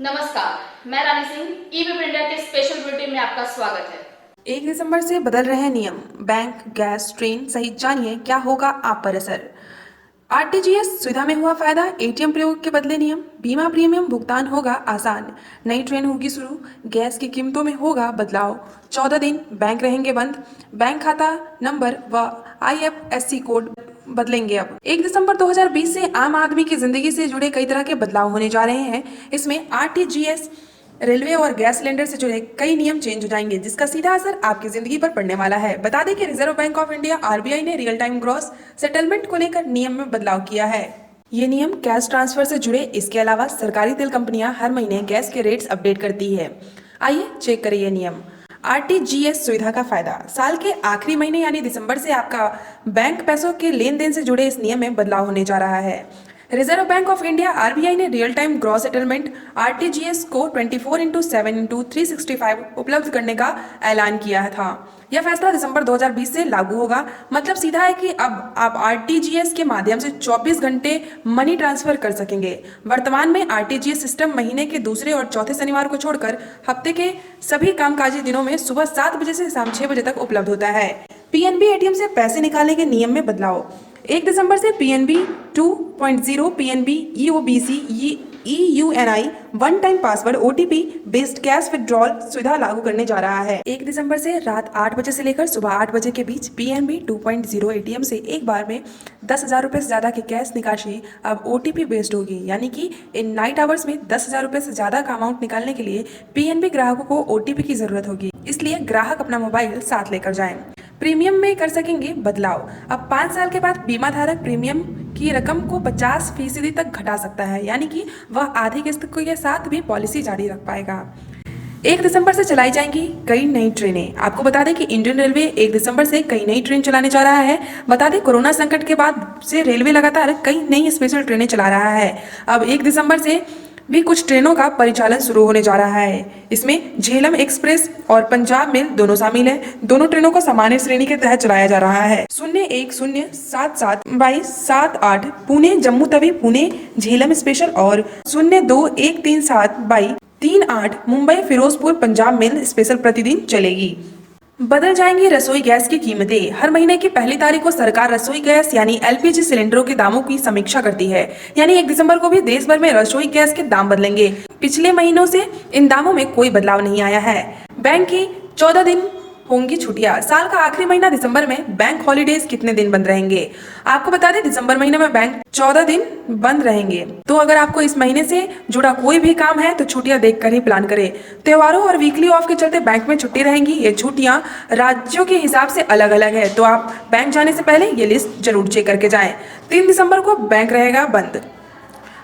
नमस्कार, मैं रानी Singh EBP India के स्पेशल बुलेटिन में आपका स्वागत है। 1 दिसंबर से बदल रहे नियम, बैंक, गैस, ट्रेन सहित जानिए क्या होगा आप पर असर। आरटीजीएस सुविधा में हुआ फायदा, एटीएम प्रयोग के बदले नियम, बीमा प्रीमियम भुगतान होगा आसान, नई ट्रेन होगी शुरू, गैस की कीमतों में होगा बदलाव, 14 दिन बैंक रहेंगे बंद, बैंक खाता नंबर व आईएफएससी कोड बदलेंगे। अब 1 दिसंबर 2020 से आम आदमी की जिंदगी से जुड़े कई तरह के बदलाव होने जा रहे हैं। इसमें आरटीजीएस, रेलवे और गैस सिलेंडर से जुड़े कई नियम चेंज हो जाएंगे, जिसका सीधा असर आपकी जिंदगी पर पड़ने वाला है। बता दें कि reserve Bank of India RBI ने रियल टाइम ग्रॉस सेटलमेंट को लेकर नियम में बदलाव किया है। ये नियम कैश ट्रांसफर से जुड़े। इसके अलावा सरकारी तेल कंपनियां हर महीने गैस के रेट्स अपडेट करती है। आइए चेक करिए नियम। आरटीजीएस सुविधा का फायदा। साल के आखिरी महीने यानी दिसंबर से आपका बैंक पैसों के लेन देन से जुड़े इस नियम में बदलाव होने जा रहा है। Reserve Bank of India RBI ने real time gross settlement RTGS को 24/7/365 उपलब्ध करने का ऐलान किया था। यह फैसला दिसंबर 2020 से लागू होगा। मतलब सीधा है कि अब आप आरटीजीएस के माध्यम से 24 घंटे मनी ट्रांसफर कर सकेंगे। वर्तमान में आरटीजीएस सिस्टम महीने के दूसरे और चौथे शनिवार को छोड़कर हफ्ते के सभी कामकाजी दिनों में सुबह 7 बजे से शाम 6 बजे तक उपलब्ध होता है। पीएनबी एटीएम से पैसे निकालने के नियम में बदलाव। 1 दिसंबर से PNB 2.0 PNB eOBC eUNI one time password OTP based cash withdrawal सुविधा लागू करने जा रहा है। 1 दिसंबर से रात 8 बजे से लेकर सुबह 8 बजे के बीच पीएनबी 2.0 एटीएम से एक बार में 10,000 रुपए से ज्यादा की कैश निकासी अब ओटीपी बेस्ड होगी। यानी कि इन नाइट आवर्स में 10,000 रुपए से ज्यादा का अमाउंट निकालने के लिए पीएनबी ग्राहकों को ओटीपी की जरूरत होगी। इसलिए ग्राहक अपना मोबाइल साथ लेकर जाएं। प्रीमियम में कर सकेंगे बदलाव। अब 5 साल के बाद बीमा धारक प्रीमियम की रकम को 50% तक घटा सकता है, यानी कि वह आधी किस्त के साथ भी पॉलिसी जारी रख पाएगा। 1 दिसंबर से चलाई जाएंगी कई नई ट्रेनें। आपको बता दें कि इंडियन रेलवे 1 दिसंबर से कई नई ट्रेन चलाने जा रहा है। बता दें कोरोना संकट के बाद से रेलवे लगातार कई नई स्पेशल ट्रेनें चला रहा है। अब 1 दिसंबर से भी कुछ ट्रेनों का परिचालन शुरू होने जा रहा है। इसमें झेलम एक्सप्रेस और पंजाब मेल दोनों शामिल हैं। दोनों ट्रेनों को सामान्य श्रेणी के तहत चलाया जा रहा है। 01077278 पुणे जम्मू तवी पुणे झेलम स्पेशल और 02137/38 मुंबई फिरोजपुर पंजाब मेल स्पेशल प्रतिदिन चलेगी। बदल जाएंगी रसोई गैस की कीमतें। हर महीने की पहली तारीख को सरकार रसोई गैस यानी एलपीजी सिलेंडरों के दामों की समीक्षा करती है। यानी 1 दिसंबर को भी देश भर में रसोई गैस के दाम बदलेंगे। पिछले महीनों से इन दामों में कोई बदलाव नहीं आया है। बैंक की 14 दिन होंगी छुट्टियां। साल का आखिरी महीना दिसंबर में बैंक हॉलीडेज कितने दिन बंद रहेंगे? आपको बता दें दिसंबर महीने में बैंक 14 दिन बंद रहेंगे। तो अगर आपको इस महीने से जुड़ा कोई भी काम है तो छुट्टियां देखकर ही प्लान करें। त्योहारों और वीकली ऑफ के चलते बैंक में छुट्टी रहेंगी। ये छुट्टियां राज्यों के हिसाब से अलग अलग है, तो आप बैंक जाने से पहले ये लिस्ट जरूर चेक करके जाएं। 3 दिसंबर को बैंक रहेगा बंद।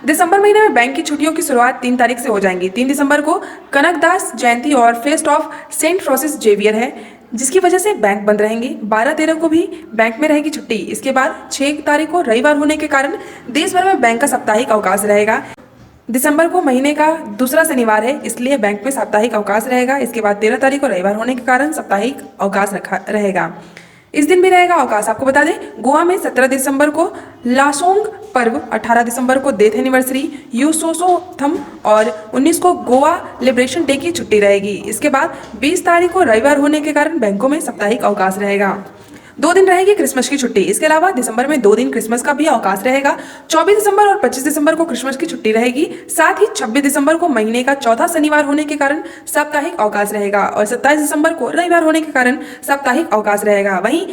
दिसंबर महीने में बैंक की छुट्टियों की शुरुआत 3 तारीख से हो जाएंगी। 3 दिसंबर को कनकदास जयंती और fest of Saint Francis Xavier है, जिसकी वजह से बैंक बंद रहेंगे। 12-13 को भी बैंक में रहेगी छुट्टी। इसके बाद 6 तारीख को रविवार होने के कारण देश भर में बैंक का साप्ताहिक अवकाश रहेगा। दिसंबर को महीने का दूसरा शनिवार है, इसलिए बैंक में साप्ताहिक अवकाश रहेगा। इसके बाद 13 तारीख को रविवार होने के कारण साप्ताहिक अवकाश रखा रहेगा। इस दिन भी रहेगा अवकाश। आपको बता दें गोवा में 17 दिसंबर को लासोंग पर्व, 18 दिसंबर को डेथ एनिवर्सरी यूसोसोथम और 19 को गोवा लिबरेशन डे की छुट्टी रहेगी। इसके बाद 20 तारीख को रविवार होने के कारण बैंकों में साप्ताहिक अवकाश रहेगा। 2 दिन रहेगी क्रिसमस की छुट्टी। इसके अलावा दिसंबर में 2 दिन क्रिसमस का भी अवकाश रहेगा। 24 दिसंबर और 25 दिसंबर को क्रिसमस की छुट्टी रहेगी। साथ ही 26 दिसंबर को महीने का चौथा शनिवार होने के कारण साप्ताहिक अवकाश रहेगा और 27 दिसंबर को रविवार होने के कारण साप्ताहिक अवकाश रहेगा। वहीं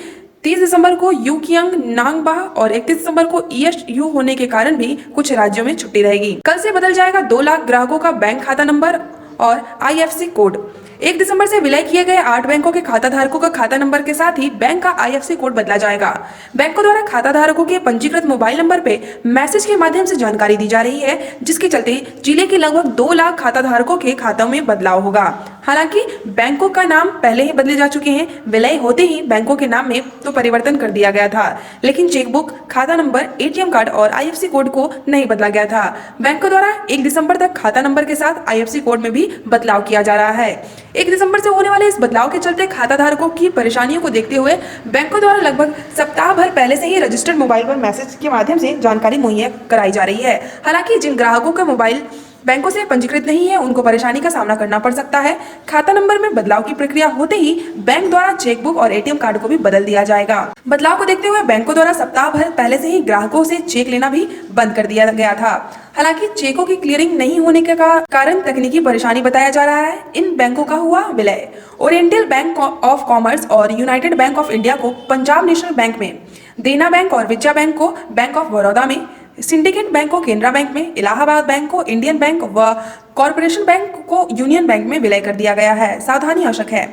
30 दिसंबर को यूकियांग नांगबा और 31 दिसंबर को ईएसयू होने के कारण भी कुछ राज्यों में छुट्टी रहेगी। कल से बदल जाएगा 2 लाख ग्राहकों का बैंक खाता नंबर और आईएफएससी कोड। 1 दिसंबर से विलय किए गए 8 बैंकों के खाता धारकों का खाता नंबर के साथ ही बैंक का आईएफएससी कोड बदला जाएगा। बैंकों द्वारा खाता धारकों के पंजीकृत मोबाइल नंबर पे मैसेज के माध्यम से जानकारी दी जा रही है, जिसके चलते जिले के लगभग 2 लाख खाता धारकों के खातों में बदलाव होगा। हालांकि बैंकों का नाम पहले ही बदले जा चुके हैं। विलय होते ही बैंकों के नाम में तो परिवर्तन कर दिया गया था, लेकिन चेकबुक, खाता नंबर, एटीएम कार्ड और आईएफएससी कोड को नहीं बदला गया था। बैंकों द्वारा 1 दिसंबर तक खाता नंबर के साथ आईएफएससी कोड में भी बदलाव किया जा रहा है। 1 दिसंबर से होने वाले इस बदलाव के चलते खाता धारकों की परेशानियों को देखते हुए बैंकों द्वारा लगभग सप्ताह भर पहले से ही रजिस्टर्ड मोबाइल पर मैसेज के माध्यम से जानकारी मुहैया कराई जा रही है। हालांकि जिन ग्राहकों के मोबाइल बैंकों से पंजीकृत नहीं है उनको परेशानी का सामना करना पड़ सकता है। खाता नंबर में बदलाव की प्रक्रिया होते ही बैंक द्वारा चेकबुक और एटीएम कार्ड को भी बदल दिया जाएगा। बदलाव को देखते हुए बैंकों द्वारा सप्ताह भर पहले से ही ग्राहकों से चेक लेना भी बंद कर दिया गया था। हालांकि चेकों की क्लियरिंग नहीं होने के कारण तकनीकी परेशानी बताया जा रहा है। इन बैंकों का हुआ विलय। ओरिएंटल बैंक ऑफ कॉमर्स और यूनाइटेड बैंक ऑफ इंडिया को पंजाब नेशनल बैंक में, देना बैंक और विजया बैंक को बैंक ऑफ बड़ौदा में, सिंडिकेट बैंक को केनरा बैंक में, इलाहाबाद बैंक को इंडियन बैंक व कॉरपोरेशन बैंक को यूनियन बैंक में विलय कर दिया गया है। सावधानी आवश्यक है।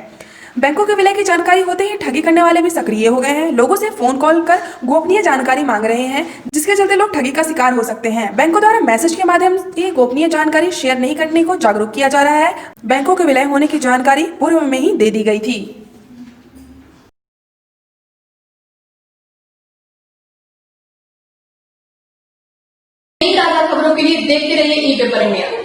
बैंकों के विलय की जानकारी होते ही ठगी करने वाले भी सक्रिय हो गए हैं। लोगों से फोन कॉल कर गोपनीय जानकारी मांग रहे हैं, जिसके चलते लोग ठगी का शिकार हो सकते हैं। बैंकों द्वारा मैसेज के माध्यम से गोपनीय जानकारी शेयर नहीं करने को जागरूक किया जा रहा है। बैंकों के विलय होने की जानकारी पूर्व में ही दे दी गई थी। नई ताजा खबरों के लिए देखते रहिए ई पेपर इंडिया।